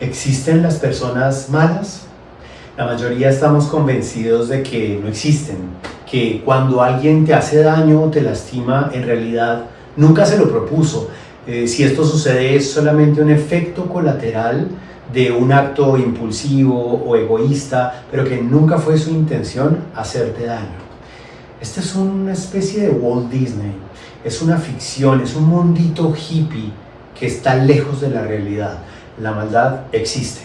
¿Existen las personas malas? La mayoría estamos convencidos de que no existen, que cuando alguien te hace daño o te lastima, en realidad nunca se lo propuso. Si esto sucede es solamente un efecto colateral de un acto impulsivo o egoísta, pero que nunca fue su intención hacerte daño. Esta es una especie de Walt Disney, es una ficción, es un mundito hippie que está lejos de la realidad. La maldad existe.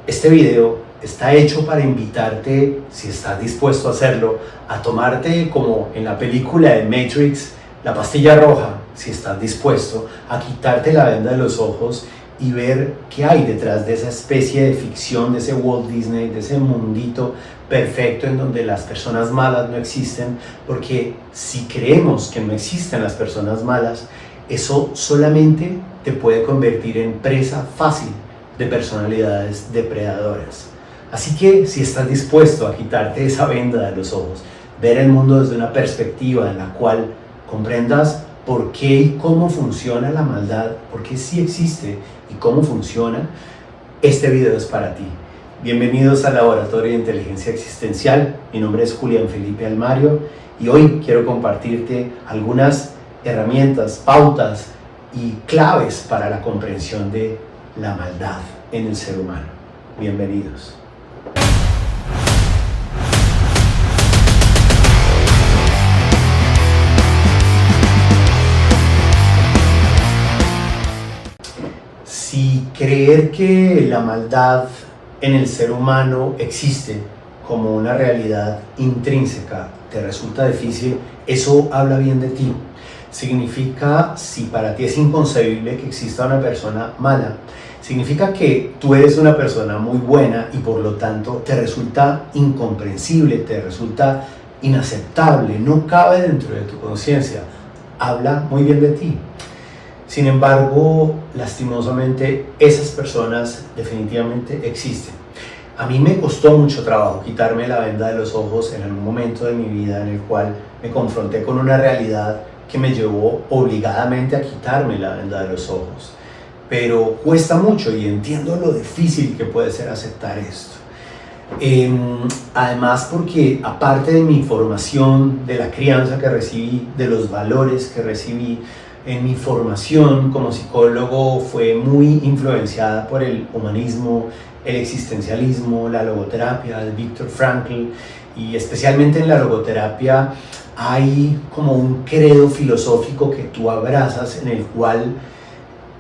Este video está hecho para invitarte, si estás dispuesto a hacerlo, a tomarte, como en la película de Matrix, la pastilla roja, si estás dispuesto a quitarte la venda de los ojos y ver qué hay detrás de esa especie de ficción, de ese Walt Disney, de ese mundito perfecto en donde las personas malas no existen, porque si creemos que no existen las personas malas, eso solamente te puede convertir en presa fácil de personalidades depredadoras. Así que si estás dispuesto a quitarte esa venda de los ojos, ver el mundo desde una perspectiva en la cual comprendas por qué y cómo funciona la maldad, por qué sí existe y cómo funciona, este video es para ti. Bienvenidos al Laboratorio de Inteligencia Existencial. Mi nombre es Julián Felipe Almario y hoy quiero compartirte algunas herramientas, pautas y claves para la comprensión de la maldad en el ser humano. Bienvenidos. Si creer que la maldad en el ser humano existe como una realidad intrínseca te resulta difícil, eso habla bien de ti. Significa, si para ti es inconcebible que exista una persona mala, significa que tú eres una persona muy buena y por lo tanto te resulta incomprensible, te resulta inaceptable, no cabe dentro de tu conciencia. Habla muy bien de ti. Sin embargo, lastimosamente, esas personas definitivamente existen. A mí me costó mucho trabajo quitarme la venda de los ojos en algún momento de mi vida en el cual me confronté con una realidad que me llevó obligadamente a quitarme la venda de los ojos. Pero cuesta mucho y entiendo lo difícil que puede ser aceptar esto. Además porque aparte de mi formación, de la crianza que recibí, de los valores que recibí, en mi formación como psicólogo fue muy influenciada por el humanismo, el existencialismo, la logoterapia de Viktor Frankl, y especialmente en la logoterapia hay como un credo filosófico que tú abrazas en el cual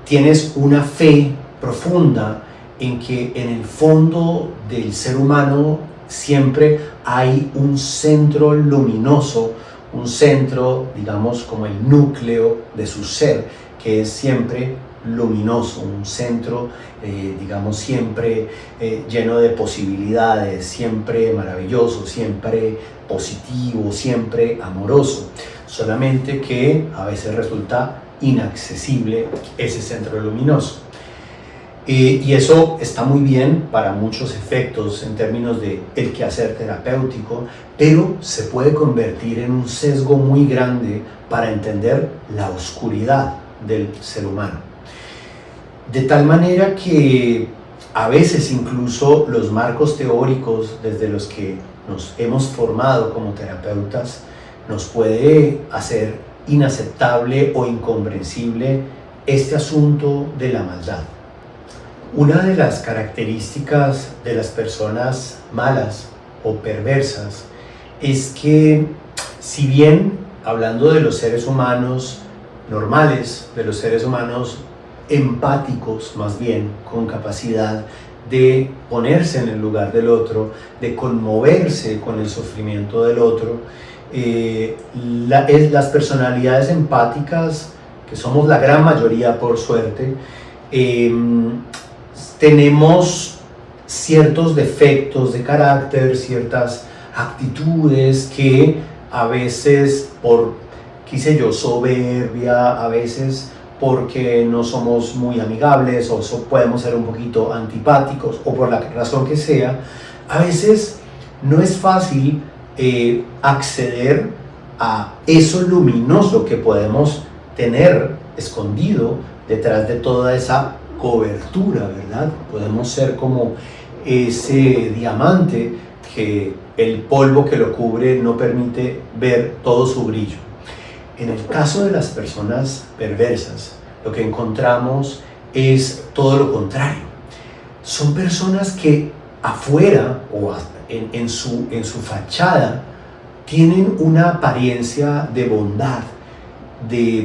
tienes una fe profunda en que en el fondo del ser humano siempre hay un centro luminoso, un centro, digamos, como el núcleo de su ser, que es siempre luminoso, un centro, digamos, siempre lleno de posibilidades, siempre maravilloso, siempre positivo, siempre amoroso, solamente que a veces resulta inaccesible ese centro luminoso. Y eso está muy bien para muchos efectos en términos de el quehacer terapéutico, pero se puede convertir en un sesgo muy grande para entender la oscuridad del ser humano. De tal manera que a veces incluso los marcos teóricos desde los que nos hemos formado como terapeutas nos puede hacer inaceptable o incomprensible este asunto de la maldad. Una de las características de las personas malas o perversas es que, si bien hablando de los seres humanos normales, de los seres humanos empáticos más bien, con capacidad de ponerse en el lugar del otro, de conmoverse con el sufrimiento del otro, las personalidades empáticas, que somos la gran mayoría por suerte, tenemos ciertos defectos de carácter, ciertas actitudes que a veces por, qué sé yo, soberbia, a veces porque no somos muy amigables o podemos ser un poquito antipáticos o por la razón que sea, a veces no es fácil acceder a eso luminoso que podemos tener escondido detrás de toda esa cobertura, ¿verdad? Podemos ser como ese diamante que el polvo que lo cubre no permite ver todo su brillo. En el caso de las personas perversas, lo que encontramos es todo lo contrario. Son personas que afuera o en su fachada tienen una apariencia de bondad,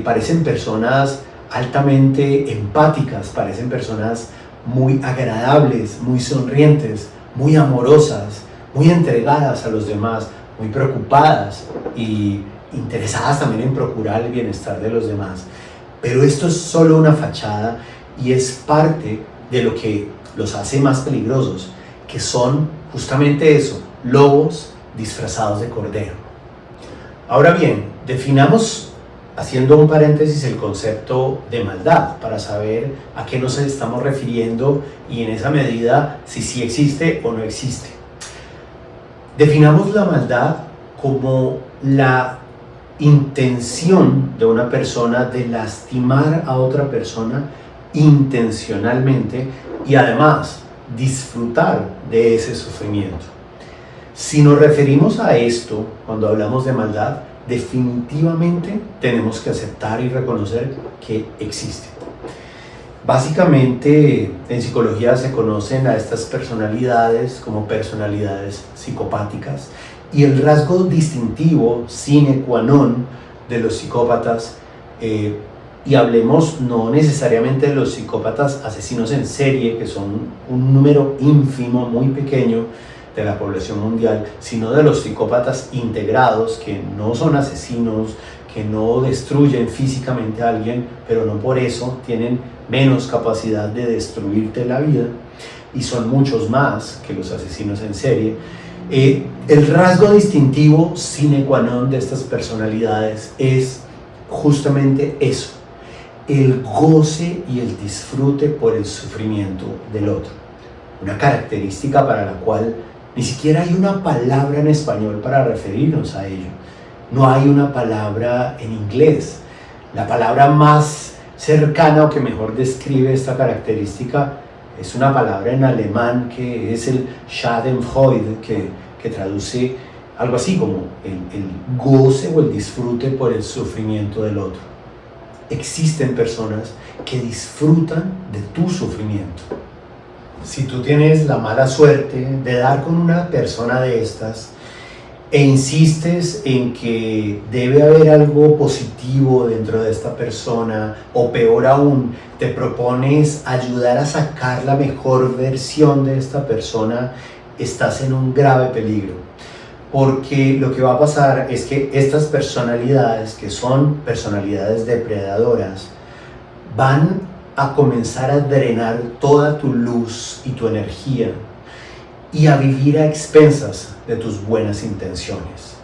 parecen personas altamente empáticas, parecen personas muy agradables, muy sonrientes, muy amorosas, muy entregadas a los demás, muy preocupadas y interesadas también en procurar el bienestar de los demás. Pero esto es solo una fachada y es parte de lo que los hace más peligrosos, que son justamente eso, lobos disfrazados de cordero. Ahora bien, definamos, haciendo un paréntesis, el concepto de maldad para saber a qué nos estamos refiriendo y en esa medida si sí existe o no existe. Definamos la maldad como la intención de una persona de lastimar a otra persona intencionalmente y además disfrutar de ese sufrimiento. Si nos referimos a esto cuando hablamos de maldad, definitivamente tenemos que aceptar y reconocer que existe. Básicamente en psicología se conocen a estas personalidades como personalidades psicopáticas y el rasgo distintivo sine qua non de los psicópatas, y hablemos no necesariamente de los psicópatas asesinos en serie, que son un número ínfimo, muy pequeño de la población mundial, sino de los psicópatas integrados, que no son asesinos, que no destruyen físicamente a alguien, pero no por eso tienen menos capacidad de destruirte la vida, y son muchos más que los asesinos en serie. El rasgo distintivo sine qua non de estas personalidades es justamente eso, el goce y el disfrute por el sufrimiento del otro. Una característica para la cual ni siquiera hay una palabra en español para referirnos a ello. No hay una palabra en inglés. La palabra más cercana o que mejor describe esta característica es una palabra en alemán que es el Schadenfreude, que traduce algo así como el goce o el disfrute por el sufrimiento del otro. Existen personas que disfrutan de tu sufrimiento. Si tú tienes la mala suerte de dar con una persona de estas e insistes en que debe haber algo positivo dentro de esta persona, o peor aún, te propones ayudar a sacar la mejor versión de esta persona, estás en un grave peligro. Porque lo que va a pasar es que estas personalidades, que son personalidades depredadoras, van a comenzar a drenar toda tu luz y tu energía y a vivir a expensas de tus buenas intenciones.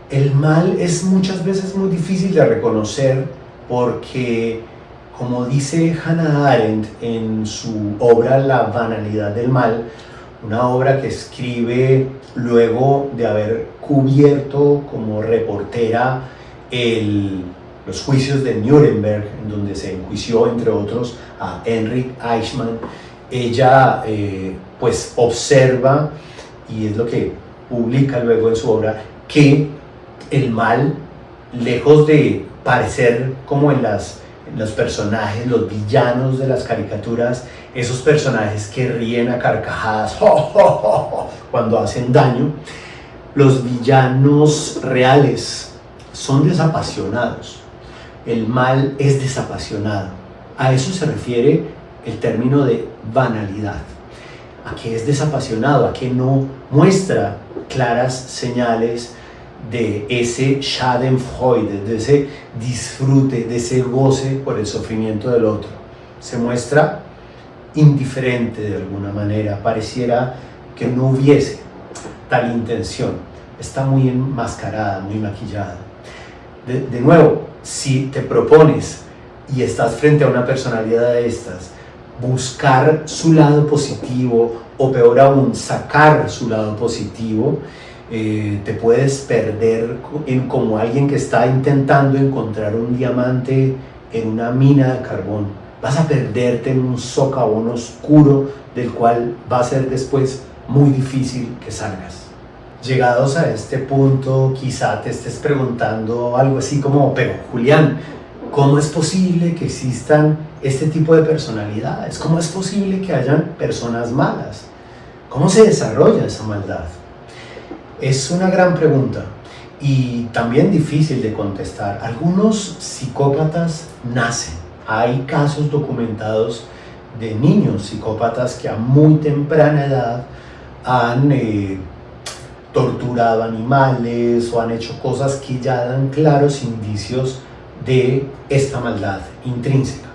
El mal es muchas veces muy difícil de reconocer porque, como dice Hannah Arendt en su obra La banalidad del mal, una obra que escribe luego de haber cubierto como reportera los juicios de Nuremberg, en donde se enjuició, entre otros, a Heinrich Eichmann. Ella pues observa, y es lo que publica luego en su obra, que el mal, lejos de parecer como en los personajes, los villanos de las caricaturas, esos personajes que ríen a carcajadas cuando hacen daño, los villanos reales son desapasionados. El mal es desapasionado. A eso se refiere el término de banalidad. A que es desapasionado, a que no muestra claras señales de ese Schadenfreude, de ese disfrute, de ese goce por el sufrimiento del otro. Se muestra indiferente de alguna manera, pareciera que no hubiese tal intención. Está muy enmascarada, muy maquillada. De nuevo, si te propones y estás frente a una personalidad de estas, buscar su lado positivo, o peor aún, sacar su lado positivo, te puedes perder en como alguien que está intentando encontrar un diamante en una mina de carbón. vas a perderte en un socavón oscuro del cual va a ser después muy difícil que salgas. Llegados a este punto, quizá te estés preguntando algo así como, pero Julián, ¿cómo es posible que existan este tipo de personalidades? ¿Cómo es posible que hayan personas malas? ¿Cómo se desarrolla esa maldad? Es una gran pregunta y también difícil de contestar. Algunos psicópatas nacen. Hay casos documentados de niños psicópatas que a muy temprana edad han torturado animales o han hecho cosas que ya dan claros indicios de esta maldad intrínseca.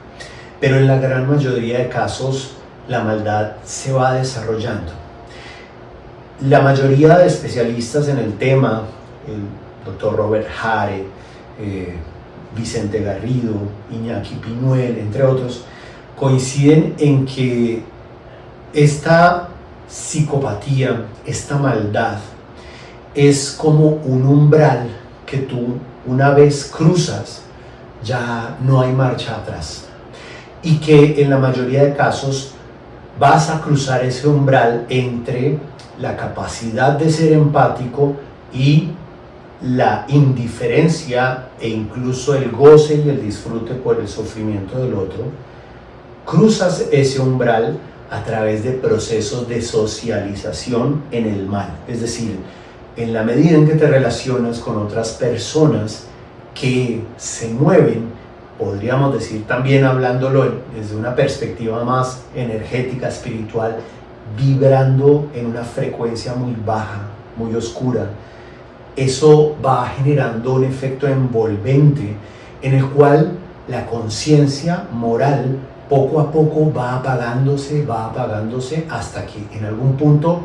Pero en la gran mayoría de casos la maldad se va desarrollando. La mayoría de especialistas en el tema, el doctor Robert Hare, Vicente Garrido, Iñaki Piñuel, entre otros, coinciden en que esta psicopatía, esta maldad, es como un umbral que tú una vez cruzas, ya no hay marcha atrás. Y que en la mayoría de casos vas a cruzar ese umbral entre la capacidad de ser empático y la indiferencia e incluso el goce y el disfrute por el sufrimiento del otro. Cruzas ese umbral a través de procesos de socialización en el mal, es decir, en la medida en que te relacionas con otras personas que se mueven, podríamos decir también hablándolo desde una perspectiva más energética, espiritual, vibrando en una frecuencia muy baja, muy oscura, eso va generando un efecto envolvente en el cual la conciencia moral poco a poco va apagándose hasta que en algún punto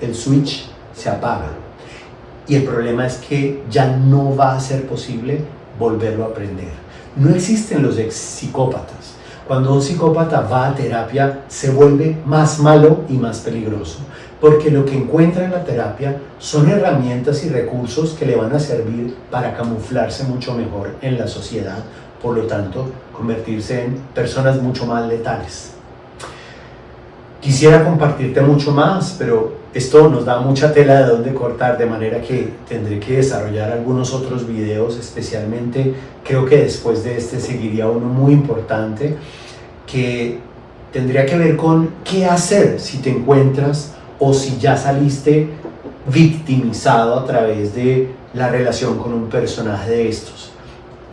el switch se apaga. Y el problema es que ya no va a ser posible volverlo a aprender. No existen los ex psicópatas. Cuando un psicópata va a terapia se vuelve más malo y más peligroso, porque lo que encuentra en la terapia son herramientas y recursos que le van a servir para camuflarse mucho mejor en la sociedad, por lo tanto, convertirse en personas mucho más letales. Quisiera compartirte mucho más, pero esto nos da mucha tela de dónde cortar, de manera que tendré que desarrollar algunos otros videos, especialmente creo que después de este seguiría uno muy importante que tendría que ver con qué hacer si te encuentras o si ya saliste victimizado a través de la relación con un personaje de estos.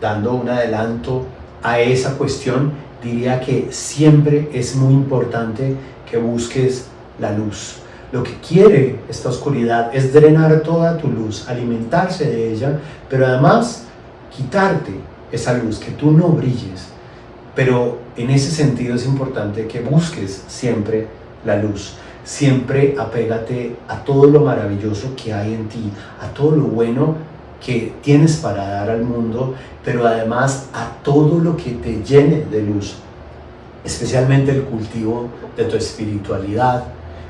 Dando un adelanto a esa cuestión, diría que siempre es muy importante que busques la luz. Lo que quiere esta oscuridad es drenar toda tu luz, alimentarse de ella, pero además quitarte esa luz, que tú no brilles. Pero en ese sentido es importante que busques siempre la luz. Siempre apégate a todo lo maravilloso que hay en ti, a todo lo bueno que tienes para dar al mundo, pero además a todo lo que te llene de luz, especialmente el cultivo de tu espiritualidad,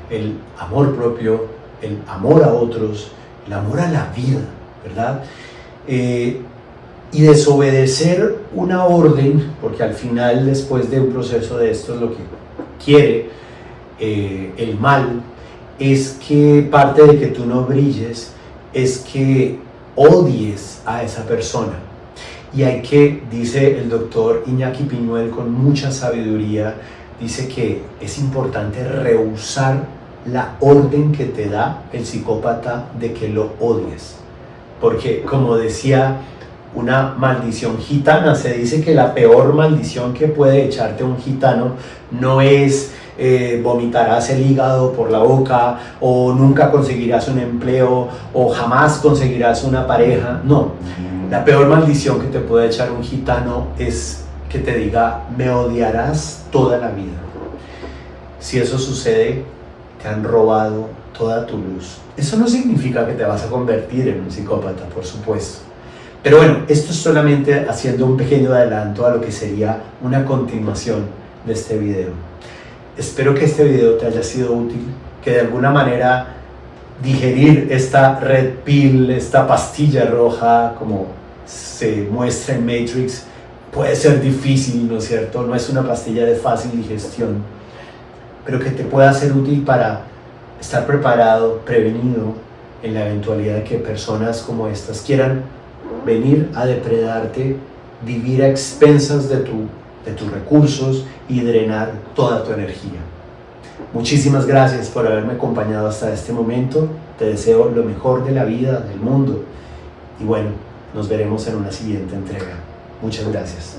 el amor propio, el amor a otros, el amor a la vida, ¿verdad? Y desobedecer una orden, porque al final, después de un proceso de esto, lo que quiere el mal es que parte de que tú no brilles es que odies a esa persona. Y hay que, dice el doctor Iñaki Piñuel con mucha sabiduría, dice que es importante rehusar la orden que te da el psicópata de que lo odies. Porque, como decía una maldición gitana, se dice que la peor maldición que puede echarte un gitano no es vomitarás el hígado por la boca, o nunca conseguirás un empleo, o jamás conseguirás una pareja. No, la peor maldición que te puede echar un gitano es que te diga, me odiarás toda la vida. Si eso sucede, te han robado toda tu luz. Eso no significa que te vas a convertir en un psicópata, por supuesto. Pero bueno, esto es solamente haciendo un pequeño adelanto a lo que sería una continuación de este video. Espero que este video te haya sido útil, que de alguna manera digerir esta red pill, esta pastilla roja, como se muestra en Matrix, puede ser difícil, ¿no es cierto? No es una pastilla de fácil digestión, pero que te pueda ser útil para estar preparado, prevenido, en la eventualidad de que personas como estas quieran venir a depredarte, vivir a expensas de tus recursos y drenar toda tu energía. Muchísimas gracias por haberme acompañado hasta este momento. Te deseo lo mejor de la vida, del mundo. Y bueno, nos veremos en una siguiente entrega. Muchas gracias.